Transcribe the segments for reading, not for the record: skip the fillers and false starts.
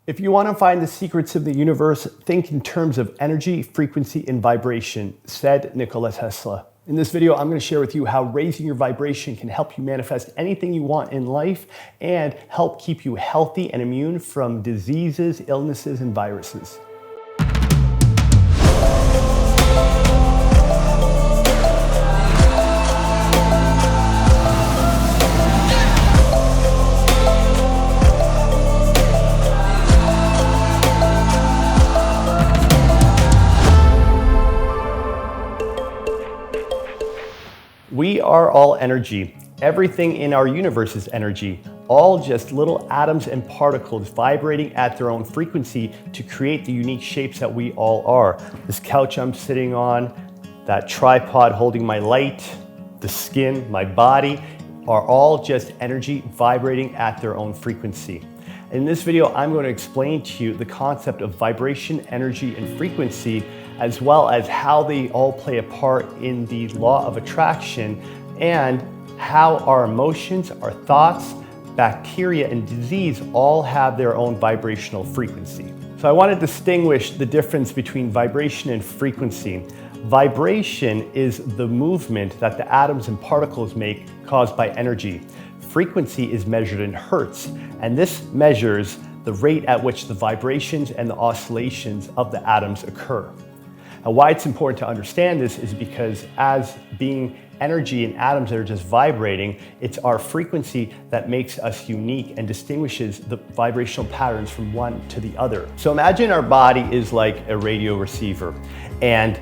If you want to find the secrets of the universe, think in terms of energy, frequency, and vibration, said Nikola Tesla. In this video, I'm going to share with you how raising your vibration can help you manifest anything you want in life and help keep you healthy and immune from diseases, illnesses, and viruses. We are all energy. Everything in our universe is energy, all just little atoms and particles vibrating at their own frequency to create the unique shapes that we all are. This couch I'm sitting on, that tripod holding my light, the skin, my body, are all just energy vibrating at their own frequency. In this video, I'm going to explain to you the concept of vibration, energy, and frequency, as well as how they all play a part in the law of attraction and how our emotions, our thoughts, bacteria, and disease all have their own vibrational frequency. So I want to distinguish the difference between vibration and frequency. Vibration is the movement that the atoms and particles make caused by energy. Frequency is measured in hertz, and this measures the rate at which the vibrations and the oscillations of the atoms occur. Now, why it's important to understand this is because as being energy and atoms that are just vibrating, it's our frequency that makes us unique and distinguishes the vibrational patterns from one to the other. So imagine our body is like a radio receiver, and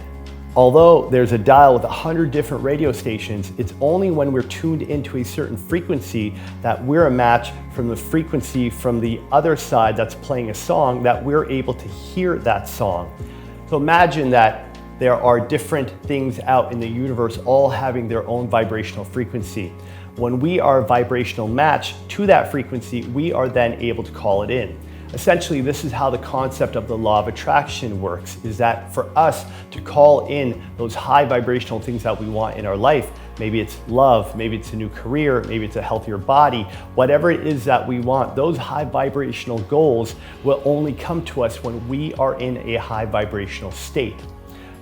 although there's a dial with 100 different radio stations, it's only when we're tuned into a certain frequency that we're a match from the frequency from the other side that's playing a song that we're able to hear that song. So imagine that there are different things out in the universe all having their own vibrational frequency. When we are a vibrational match to that frequency, we are then able to call it in. Essentially, this is how the concept of the law of attraction works, is that for us to call in those high vibrational things that we want in our life, maybe it's love, maybe it's a new career, maybe it's a healthier body, whatever it is that we want, those high vibrational goals will only come to us when we are in a high vibrational state.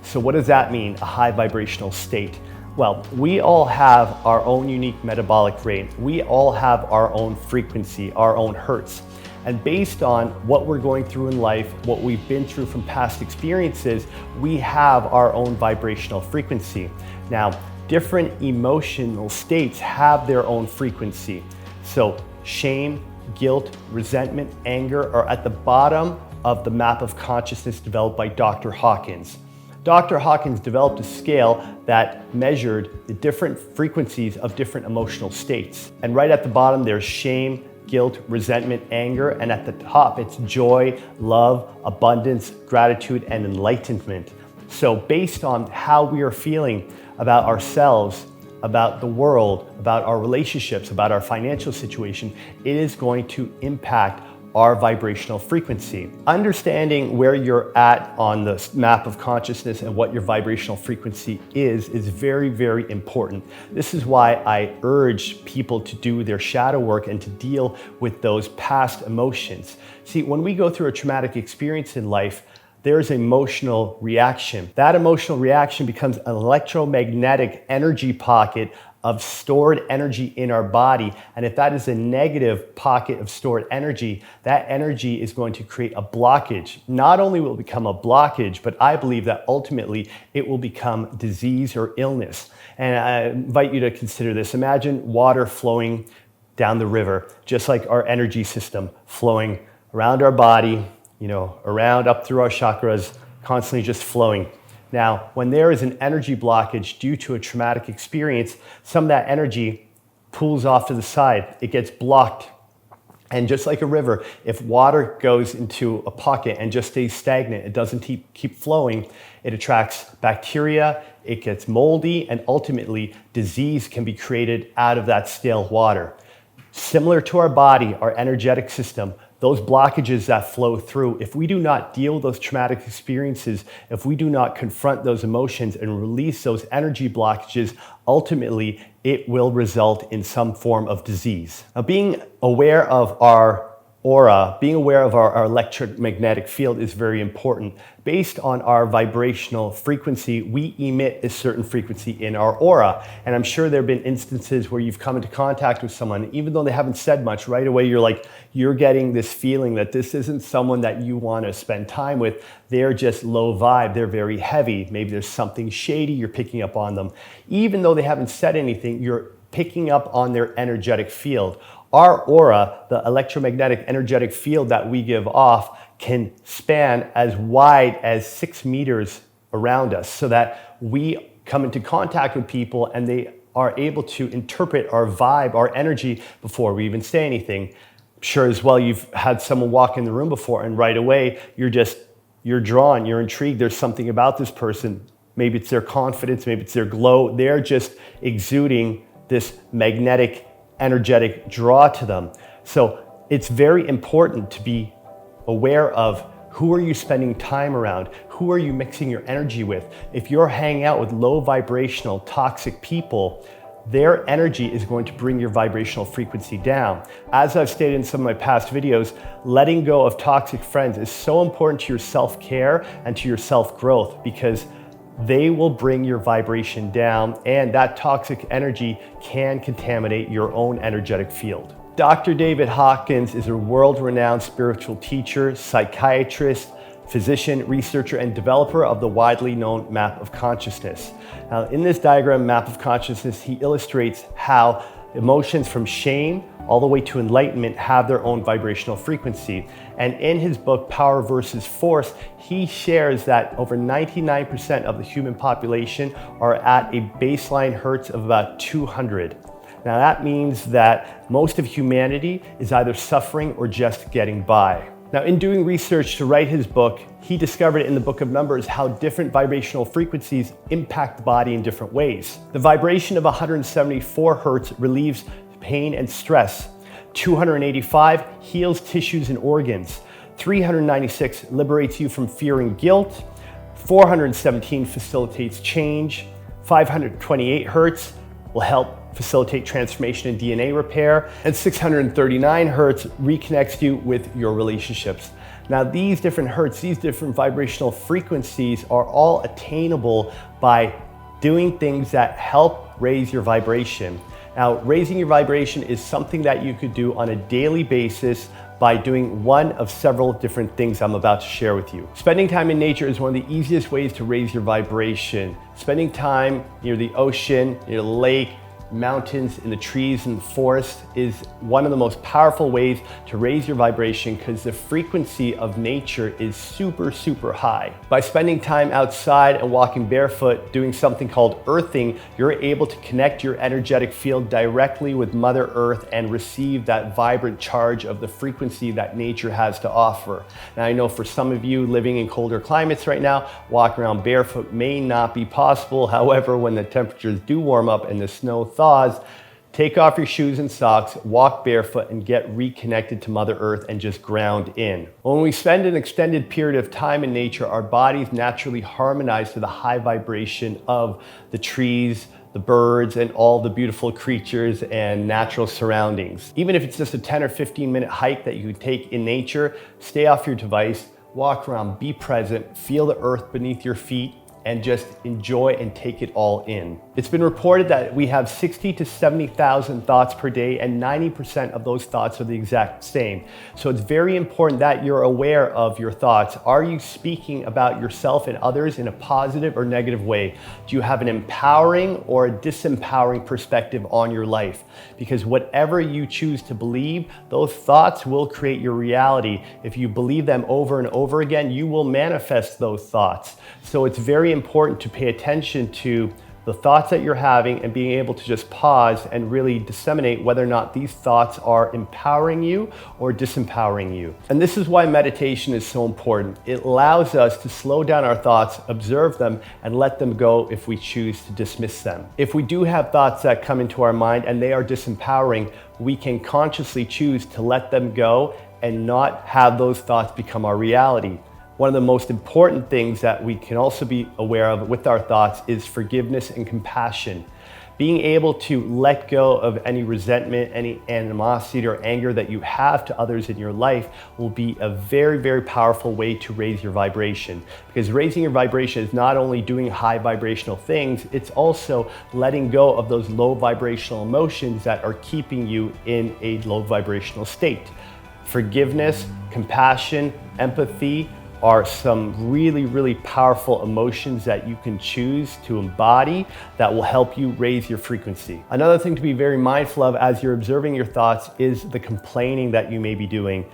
So what does that mean, a high vibrational state? Well, we all have our own unique metabolic rate. We all have our own frequency, our own hertz. And based on what we're going through in life, what we've been through from past experiences, we have our own vibrational frequency. Now, different emotional states have their own frequency. So shame, guilt, resentment, anger are at the bottom of the map of consciousness developed by Dr. Hawkins. Dr. Hawkins developed a scale that measured the different frequencies of different emotional states. And right at the bottom, there's shame, guilt, resentment, anger, and at the top, it's joy, love, abundance, gratitude, and enlightenment. So based on how we are feeling about ourselves, about the world, about our relationships, about our financial situation, it is going to impact our vibrational frequency. Understanding where you're at on the map of consciousness and what your vibrational frequency is very, very important. This is why I urge people to do their shadow work and to deal with those past emotions. See, when we go through a traumatic experience in life, there's an emotional reaction. That emotional reaction becomes an electromagnetic energy pocket of stored energy in our body. And if that is a negative pocket of stored energy, that energy is going to create a blockage. Not only will it become a blockage, but I believe that ultimately it will become disease or illness. And I invite you to consider this. Imagine water flowing down the river, just like our energy system flowing around our body, around up through our chakras, constantly just flowing. Now, when there is an energy blockage due to a traumatic experience, some of that energy pulls off to the side. It gets blocked. And just like a river, if water goes into a pocket and just stays stagnant, it doesn't keep flowing, it attracts bacteria, it gets moldy, and ultimately disease can be created out of that stale water. Similar to our body, our energetic system, those blockages that flow through, if we do not deal with those traumatic experiences, if we do not confront those emotions and release those energy blockages, ultimately it will result in some form of disease. Now, being aware of our aura, being aware of our electromagnetic field is very important. Based on our vibrational frequency, we emit a certain frequency in our aura. And I'm sure there have been instances where you've come into contact with someone, even though they haven't said much, right away you're getting this feeling that this isn't someone that you want to spend time with. They're just low vibe, they're very heavy. Maybe there's something shady, you're picking up on them. Even though they haven't said anything, you're picking up on their energetic field. Our aura, the electromagnetic energetic field that we give off, can span as wide as 6 meters around us, so that we come into contact with people and they are able to interpret our vibe, our energy, before we even say anything. I'm sure as well you've had someone walk in the room before and right away you're drawn, you're intrigued. There's something about this person. Maybe it's their confidence, maybe it's their glow. They're just exuding this magnetic energetic draw to them. So it's very important to be aware of who are you spending time around? Who are you mixing your energy with? If you're hanging out with low vibrational, toxic people, their energy is going to bring your vibrational frequency down. As I've stated in some of my past videos, letting go of toxic friends is so important to your self-care and to your self-growth, because they will bring your vibration down, and that toxic energy can contaminate your own energetic field. Dr. David Hawkins is a world-renowned spiritual teacher, psychiatrist, physician, researcher, and developer of the widely known map of consciousness. Now, in this diagram, map of consciousness, he illustrates how emotions from shame all the way to enlightenment have their own vibrational frequency. And in his book, Power versus Force, he shares that over 99% of the human population are at a baseline hertz of about 200. Now that means that most of humanity is either suffering or just getting by. Now, in doing research to write his book, he discovered in the Book of Numbers how different vibrational frequencies impact the body in different ways. The vibration of 174 hertz relieves pain and stress. 285 heals tissues and organs. 396 liberates you from fear and guilt. 417 facilitates change. 528 hertz will help facilitate transformation and DNA repair. And 639 hertz reconnects you with your relationships. Now, these different hertz, these different vibrational frequencies are all attainable by doing things that help raise your vibration. Now, raising your vibration is something that you could do on a daily basis by doing one of several different things I'm about to share with you. Spending time in nature is one of the easiest ways to raise your vibration. Spending time near the ocean, near the lake, mountains, in the trees, and the forest is one of the most powerful ways to raise your vibration, because the frequency of nature is super, super high. By spending time outside and walking barefoot, doing something called earthing, you're able to connect your energetic field directly with Mother Earth and receive that vibrant charge of the frequency that nature has to offer. Now, I know for some of you living in colder climates right now, walking around barefoot may not be possible. However, when the temperatures do warm up and the snow thaws, take off your shoes and socks, walk barefoot, and get reconnected to Mother Earth and just ground in. When we spend an extended period of time in nature, our bodies naturally harmonize to the high vibration of the trees, the birds, and all the beautiful creatures and natural surroundings. Even if it's just a 10 or 15-minute hike that you take in nature, stay off your device, walk around, be present, feel the earth beneath your feet, and just enjoy and take it all in. It's been reported that we have 60 to 70,000 thoughts per day, and 90% of those thoughts are the exact same. So it's very important that you're aware of your thoughts. Are you speaking about yourself and others in a positive or negative way? Do you have an empowering or a disempowering perspective on your life? Because whatever you choose to believe, those thoughts will create your reality. If you believe them over and over again, you will manifest those thoughts. So it's very important to pay attention to the thoughts that you're having and being able to just pause and really disseminate whether or not these thoughts are empowering you or disempowering you. And this is why meditation is so important. It allows us to slow down our thoughts, observe them, and let them go if we choose to dismiss them. If we do have thoughts that come into our mind and they are disempowering, we can consciously choose to let them go and not have those thoughts become our reality. One of the most important things that we can also be aware of with our thoughts is forgiveness and compassion. Being able to let go of any resentment, any animosity or anger that you have to others in your life will be a very, very powerful way to raise your vibration. Because raising your vibration is not only doing high vibrational things, it's also letting go of those low vibrational emotions that are keeping you in a low vibrational state. Forgiveness, compassion, empathy are some really, really powerful emotions that you can choose to embody that will help you raise your frequency. Another thing to be very mindful of as you're observing your thoughts is the complaining that you may be doing.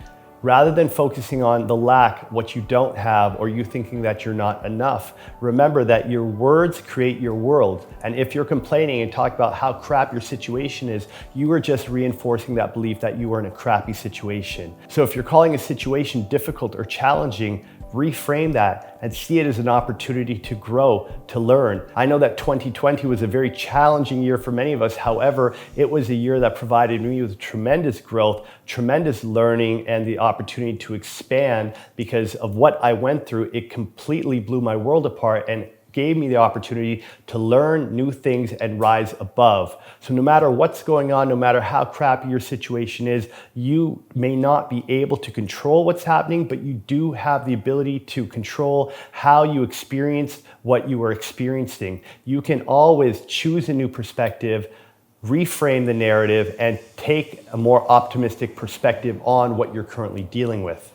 Rather than focusing on the lack, what you don't have, or you thinking that you're not enough, remember that your words create your world. And if you're complaining and talk about how crap your situation is, you are just reinforcing that belief that you are in a crappy situation. So if you're calling a situation difficult or challenging, reframe that and see it as an opportunity to grow, to learn. I know that 2020 was a very challenging year for many of us. However, it was a year that provided me with tremendous growth, tremendous learning, and the opportunity to expand. Because of what I went through, it completely blew my world apart and gave me the opportunity to learn new things and rise above. So no matter what's going on, no matter how crappy your situation is, you may not be able to control what's happening, but you do have the ability to control how you experience what you are experiencing. You can always choose a new perspective, reframe the narrative, and take a more optimistic perspective on what you're currently dealing with.